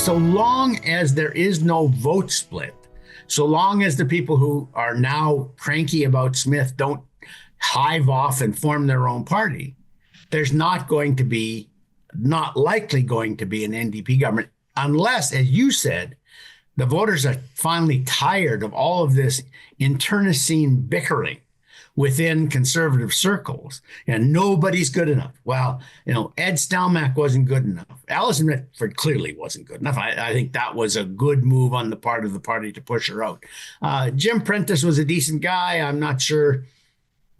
so long as there is no vote split, so long as the people who are now cranky about Smith don't hive off and form their own party, there's not likely going to be an NDP government unless, as you said, the voters are finally tired of all of this internecine bickering within conservative circles, and nobody's good enough. Well, Ed Stelmach wasn't good enough. Alison Redford clearly wasn't good enough. I think that was a good move on the part of the party to push her out. Jim Prentice was a decent guy. I'm not sure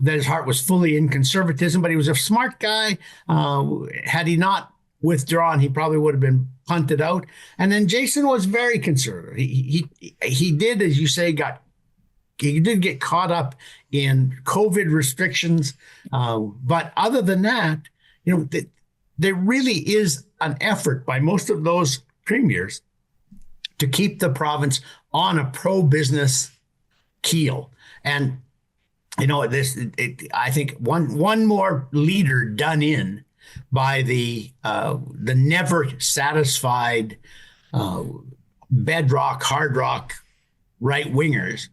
that his heart was fully in conservatism, but he was a smart guy. Had he not withdrawn, he probably would have been punted out. And then Jason was very conservative. He did, as you say, he did get caught up in COVID restrictions. But other than that, there really is an effort by most of those premiers to keep the province on a pro-business keel. And, I think one more leader done in by the never satisfied bedrock, hard rock right wingers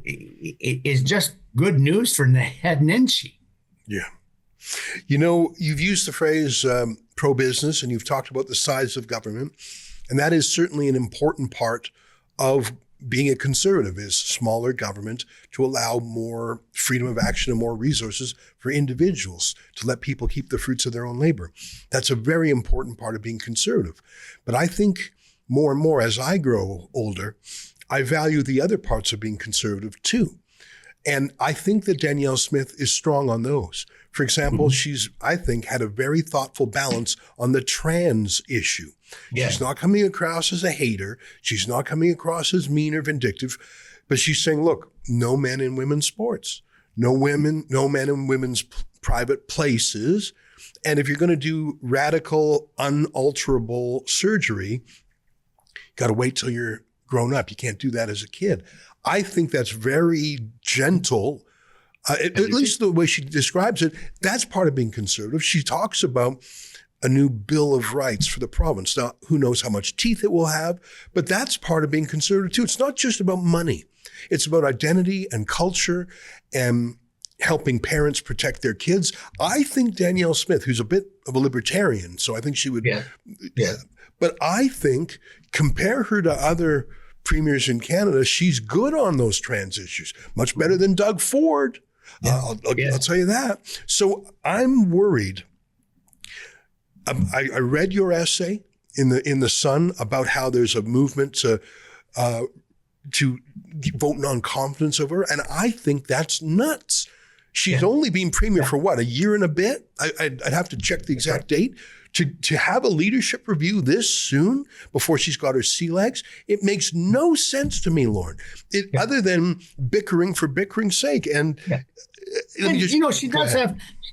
is just good news for Naheed Nenshi. Yeah. You've used the phrase pro-business, and you've talked about the size of government, and that is certainly an important part of being a conservative, is smaller government to allow more freedom of action and more resources for individuals to let people keep the fruits of their own labor. That's a very important part of being conservative. But I think more and more as I grow older, I value the other parts of being conservative too. And I think that Danielle Smith is strong on those. For example, she's, I think, had a very thoughtful balance on the trans issue. Yeah. She's not coming across as a hater. She's not coming across as mean or vindictive, but she's saying, look, no men in women's sports, no men in women's private places. And if you're going to do radical, unalterable surgery, you got to wait till you're grown up. You can't do that as a kid. I think that's very gentle. At least the way she describes it, that's part of being conservative. She talks about a new Bill of Rights for the province. Now, who knows how much teeth it will have, but that's part of being conservative too. It's not just about money. It's about identity and culture and helping parents protect their kids. I think Danielle Smith, who's a bit of a libertarian, so I think she would, but I think compare her to other premiers in Canada, she's good on those trans issues, much better than Doug Ford. I'll tell you that. So I'm worried. I read your essay in the Sun about how there's a movement to vote non-confidence of her, and I think that's nuts. She's only been premier for what, a year and a bit? I'd have to check the exact date. To have a leadership review this soon before she's got her sea legs, it makes no sense to me, Lorne. Other than bickering for bickering's sake. And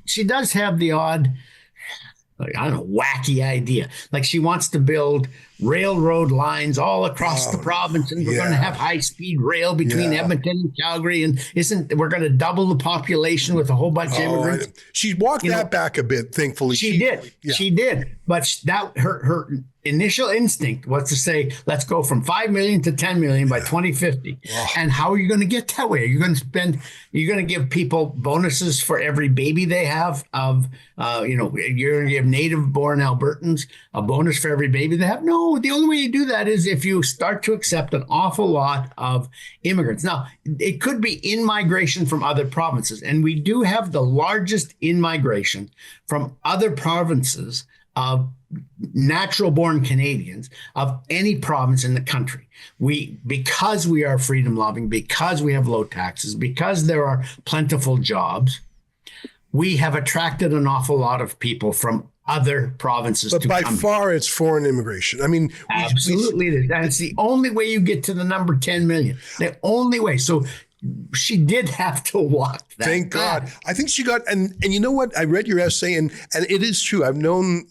she does have the odd, wacky idea. Like she wants to build railroad lines all across the province, and we're going to have high-speed rail between Edmonton and Calgary, and we're going to double the population with a whole bunch of immigrants. She walked that back a bit, thankfully. She did. But that her initial instinct was to say, let's go from 5 million to 10 million by 2050. Oh. And how are you going to get that way? You're going to give people bonuses for every baby they have you're going to give native-born Albertans a bonus for every baby they have? No, the only way you do that is if you start to accept an awful lot of immigrants. Now, it could be in-migration from other provinces, and we do have the largest in-migration from other provinces of natural-born Canadians of any province in the country. Because we are freedom-loving, because we have low taxes, because there are plentiful jobs, we have attracted an awful lot of people from other provinces. But by far, it's foreign immigration. I mean, absolutely, that's the only way you get to the number 10 million. The only way. So she did have to walk that. Thank God. I think she got, and you know what? I read your essay, and it is true. I've known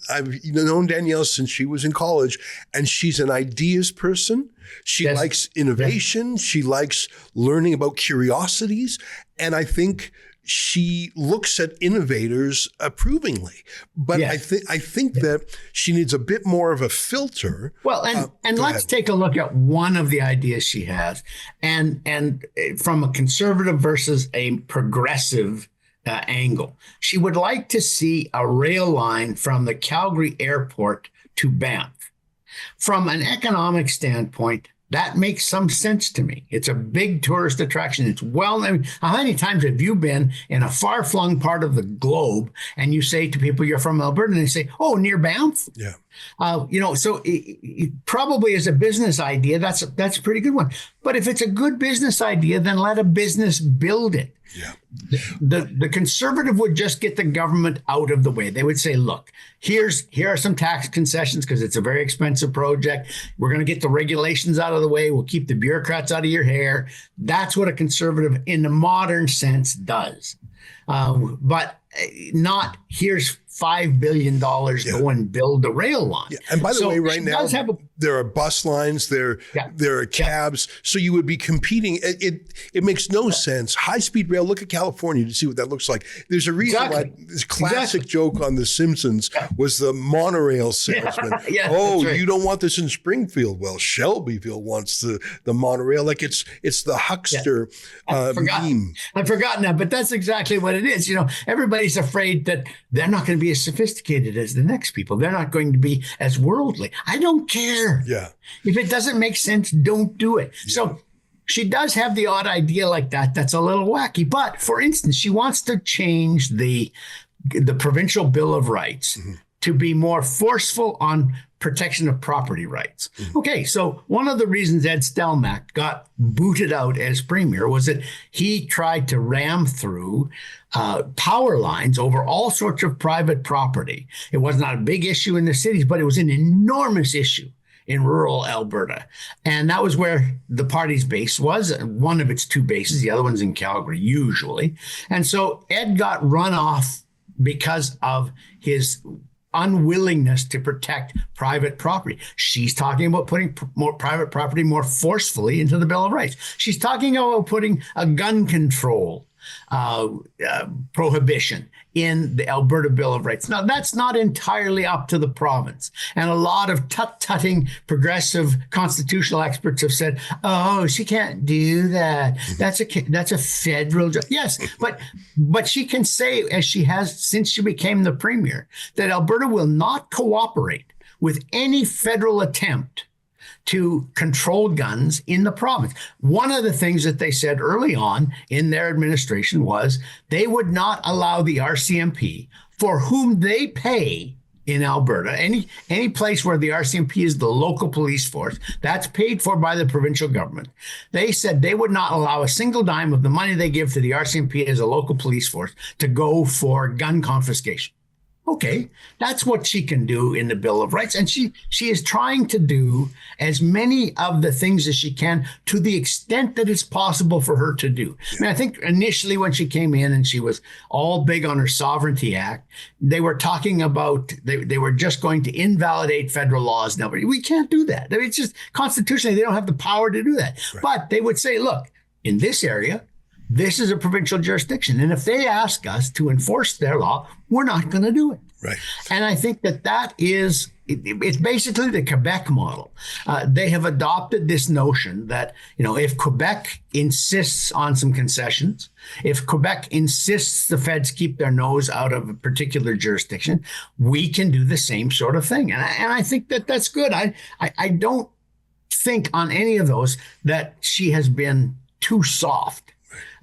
Danielle since she was in college, and she's an ideas person. She likes innovation. She likes learning about curiosities, and I think she looks at innovators approvingly. But Yes. I think that she needs a bit more of a filter. Well, and go let's ahead. take a look at one of the ideas she has, and from a conservative versus a progressive angle. She would like to see a rail line from the Calgary airport to Banff. From an economic standpoint, that makes some sense to me. It's a big tourist attraction. It's I mean, how many times have you been in a far-flung part of the globe and you say to people you're from Alberta and they say, "Oh, near Banff?" Yeah. So it probably as a business idea, that's a pretty good one. But if it's a good business idea, then let a business build it. Yeah. The conservative would just get the government out of the way. They would say, look, here are some tax concessions because it's a very expensive project. We're going to get the regulations out of the way. We'll keep the bureaucrats out of your hair. That's what a conservative in the modern sense does. But not here's $5 billion, go and build the rail line. Yeah. And by the way, right now, there are bus lines, there are cabs. So you would be competing. It makes no sense. High-speed rail, look at California to see what that looks like. There's a reason why this classic joke on The Simpsons was the monorail salesman. Right. You don't want this in Springfield. Well, Shelbyville wants the monorail. Like it's the huckster meme. I've forgotten that, but that's exactly what it is. Everybody's afraid that they're not going to be as sophisticated as the next people. They're not going to be as worldly. I don't care. Yeah. If it doesn't make sense, don't do it. Yeah. So she does have the odd idea like that. That's a little wacky. But for instance, she wants to change the provincial Bill of Rights to be more forceful on protection of property rights. Okay, so one of the reasons Ed Stelmach got booted out as premier was that he tried to ram through power lines over all sorts of private property. It was not a big issue in the cities, but it was an enormous issue in rural Alberta. And that was where the party's base was, one of its two bases. The other one's in Calgary, usually. And so Ed got run off because of his unwillingness to protect private property. She's talking about putting more private property more forcefully into the Bill of Rights. She's talking about putting a gun control prohibition in the Alberta Bill of Rights. Now, that's not entirely up to the province. And a lot of tut-tutting progressive constitutional experts have said, oh, she can't do that. That's a federal job. Yes, but she can say, as she has since she became the premier, that Alberta will not cooperate with any federal attempt to control guns in the province. One of the things that they said early on in their administration was they would not allow the RCMP, for whom they pay in Alberta, any place where the RCMP is the local police force, that's paid for by the provincial government. They said they would not allow a single dime of the money they give to the RCMP as a local police force to go for gun confiscation. Okay, that's what she can do in the Bill of Rights. And she is trying to do as many of the things as she can to the extent that it's possible for her to do. I mean, I think initially when she came in and she was all big on her Sovereignty Act, they were talking about, they were just going to invalidate federal laws. Now, we can't do that. I mean, it's just constitutionally, they don't have the power to do that. Right. But they would say, look, in this area, this is a provincial jurisdiction. And if they ask us to enforce their law, we're not going to do it. Right. And I think that is, it's basically the Quebec model. They have adopted this notion that, if Quebec insists on some concessions, if Quebec insists the feds keep their nose out of a particular jurisdiction, we can do the same sort of thing. And I think that's good. I don't think on any of those that she has been too soft.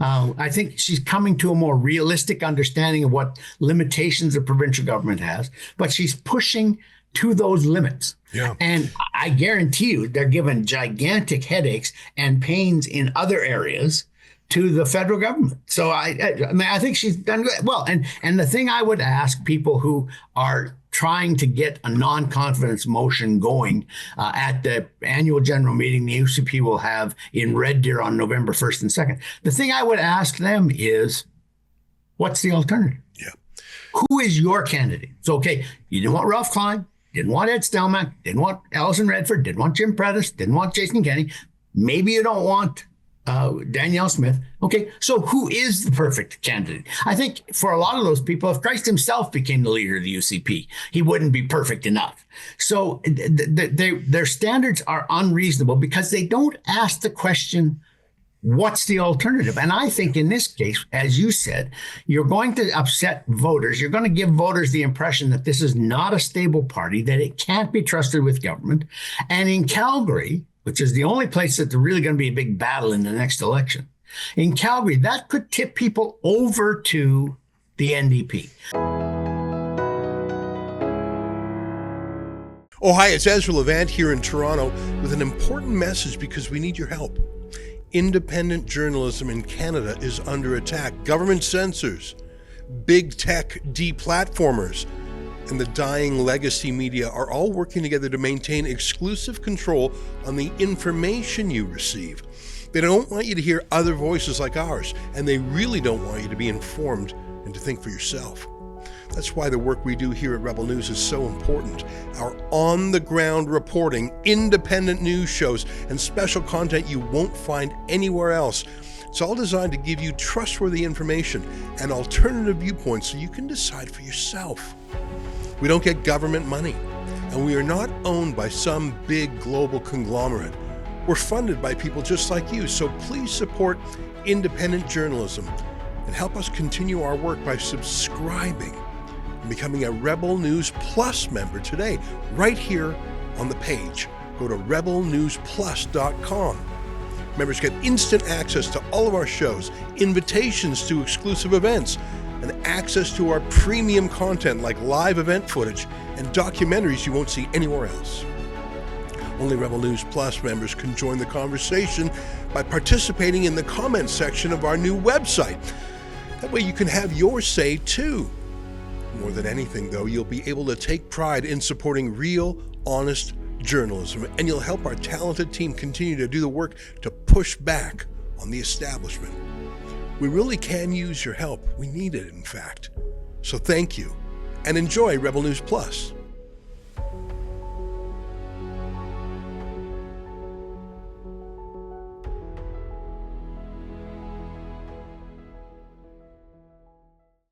I think she's coming to a more realistic understanding of what limitations the provincial government has, but she's pushing to those limits. Yeah. And I guarantee you they're giving gigantic headaches and pains in other areas to the federal government. So I think she's done well. And the thing I would ask people who are trying to get a non-confidence motion going at the annual general meeting the UCP will have in Red Deer on November 1st and 2nd. The thing I would ask them is, what's the alternative? Yeah. Who is your candidate? So, okay, you didn't want Ralph Klein, didn't want Ed Stelmach, didn't want Alison Redford, didn't want Jim Predis, didn't want Jason Kenney. Maybe you don't want Danielle Smith. Okay, so who is the perfect candidate? I think for a lot of those people, if Christ himself became the leader of the UCP, he wouldn't be perfect enough. So their standards are unreasonable because they don't ask the question, what's the alternative? And I think in this case, as you said, you're going to upset voters. You're going to give voters the impression that this is not a stable party, that it can't be trusted with government. And in Calgary, which is the only place that there's really going to be a big battle in the next election, in Calgary, that could tip people over to the NDP. Oh, hi, it's Ezra Levant here in Toronto with an important message because we need your help. Independent journalism in Canada is under attack. Government censors, big tech deplatformers, and the dying legacy media are all working together to maintain exclusive control on the information you receive. They don't want you to hear other voices like ours, and they really don't want you to be informed and to think for yourself. That's why the work we do here at Rebel News is so important. Our on-the-ground reporting, independent news shows, and special content you won't find anywhere else. It's all designed to give you trustworthy information and alternative viewpoints so you can decide for yourself. We don't get government money, and we are not owned by some big global conglomerate. We're funded by people just like you, so please support independent journalism and help us continue our work by subscribing and becoming a Rebel News Plus member today, right here on the page. Go to rebelnewsplus.com. Members get instant access to all of our shows, invitations to exclusive events, and access to our premium content like live event footage and documentaries you won't see anywhere else. Only Rebel News Plus members can join the conversation by participating in the comments section of our new website. That way you can have your say too. More than anything, though, you'll be able to take pride in supporting real, honest journalism, and you'll help our talented team continue to do the work to push back on the establishment. We really can use your help. We need it, in fact. So thank you, and enjoy Rebel News Plus.